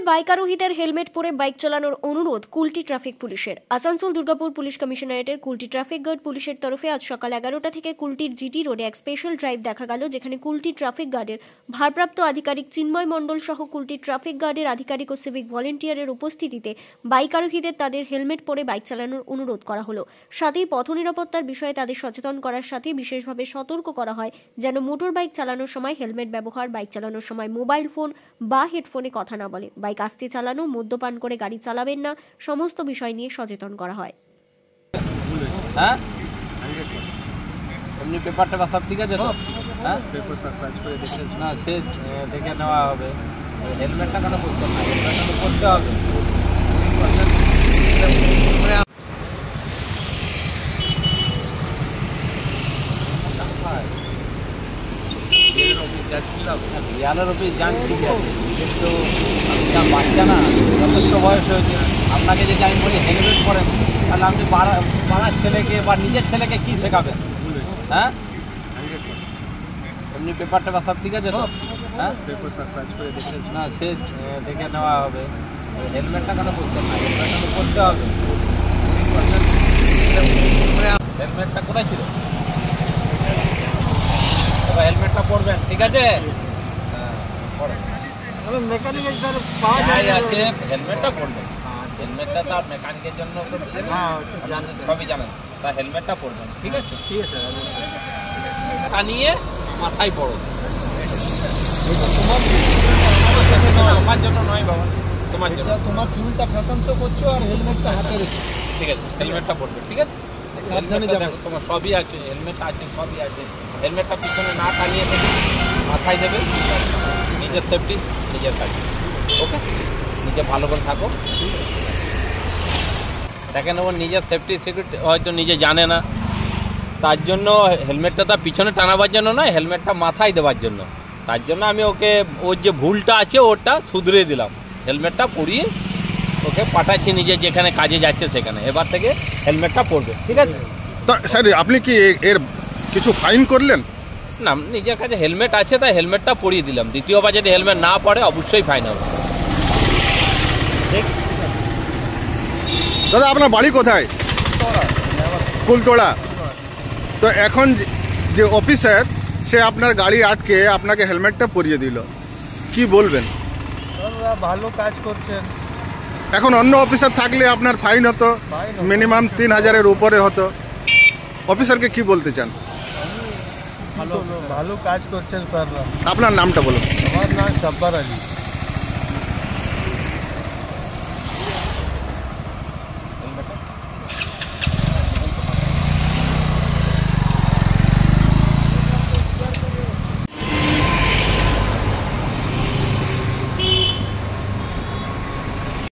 Bike আরোহীদের helmet পরে bike চালানোর অনুরোধ কুলটি ট্রাফিক পুলিশের। আসানসোল দুর্গাপুর পুলিশ কমিশনারেটের কুলটি ট্রাফিক গার্ড পুলিশের তরফে আজ সকাল 11টা থেকে কুলটির জিটি রোডে এক স্পেশাল ড্রাইভ দেখা গেল, যেখানে কুলটি ট্রাফিক গার্ডের ভারপ্রাপ্ত আধিকারিক চিন্ময় মণ্ডল সহ কুলটি ট্রাফিক গার্ডের আধিকারিক ও সিভিক ভলেন্টিয়ারের উপস্থিতিতে বাইক আরোহীদের তাদের হেলমেট পরে বাইক চালানোর অনুরোধ করা হলো। সাথেই পথ নিরাপত্তার বিষয়ে তাদের সচেতন করার সাথে বিশেষভাবে সতর্ক করা হয় যেন মোটর বাইক চালানোর সময় হেলমেট ব্যবহার, বাইক চালানোর সময় মোবাইল ফোন বা হেডফোনে কথা না বলে, বাইক আস্তে চালানো, মদ্যপান করে গাড়ি চালাবেন না, সমস্ত বিষয় নিয়ে সচেতন করা হয়। হ্যাঁ, এমনি পেপারটা বা সব ঠিক আছে তো? হ্যাঁ, পেপার সার্চ করে দেখে না সে দেখে নেওয়া হবে। হেলমেটটা কেন পরতে হবে? হেলমেটটা পরতে হবে। বিয়ালের অফিস যান ঠিক আছে, কিন্তু বাচ্চা না, যথেষ্ট বয়স হয়েছে। আপনাকে যদি আমি বলি হেলমেট পরেন, তাহলে আপনি পাড়ার ছেলেকে বা নিজের ছেলেকে কী শেখাবেন? হ্যাঁ, এমনি পেপারটা বা সব ঠিক আছে তো? হ্যাঁ, পেপার সার্চ করে দেখে না সে দেখে নেওয়া হবে। হেলমেটটা কেন পরতে হবে? হেলমেটটা তো পরতে হবে। হেলমেটটা কোথায় ছিল? এবার হেলমেটটা পরবেন, ঠিক আছে? মেকানিকের পাওয়া যাচ্ছে, হেলমেটটা পরবেন। হেলমেটটা তো আর মেকানিকের জন্য সবই জানেন, তা হেলমেটটা পরবেন, ঠিক আছে? ঠিক আছে তা নিয়ে মাথায় পড়ো। আমার জন্য নয় বাবা, তোমার জন্য। তোমার চুলটা ফ্যাশন শো করছো আর হেলমেটটা হাতে রেখে, ঠিক আছে, হেলমেটটা পরবে, ঠিক আছে? সাবধানে যাবে। তোমার সবই আছে, হেলমেট আছে, সবই আছে। হেলমেটটা পিছনে না টানিয়ে দেবে, মাথায় দেবে। নিজের সেফটি নিজের কাছে, ওকে? নিজে ভালো করে থাকো। দেখে নেব নিজের সেফটি সিকিউরিটি হয়তো নিজে জানে না, তার জন্য হেলমেটটা তার পিছনে টানাবার জন্য নয়, হেলমেটটা মাথায় দেওয়ার জন্য। তার জন্য আমি ওকে ওর যে ভুলটা আছে ওটা শুধরে দিলাম, হেলমেটটা পরিয়ে ওকে পাঠাচ্ছি নিজে যেখানে কাজে যাচ্ছে সেখানে। এবার থেকে হেলমেটটা পরবে, ঠিক আছে? স্যার আপনি কি এর কিছু ফাইন করলেন? না, নিজের কাছে হেলমেট আছে তাই হেলমেটটা পরিয়ে দিলাম। দ্বিতীয়বার যদি হেলমেট না পরে অবশ্যই ফাইন হবে। দাদা আপনার বাড়ি কোথায়? কুলতোড়া। তো এখন যে অফিসার সে আপনার গাড়ি আটকে আপনাকে হেলমেটটা পরিয়ে দিল, কি বলবেন? ভালো কাজ করছেন। এখন অন্য অফিসার থাকলে আপনার ফাইন হতো, মিনিমাম 3000-এর উপরে হতো। অফিসারকে কি বলতে চান? ভালো কাজ করছেন স্যার। আপনার নামটা বলুন। আমার নাম সাব্বার আলী।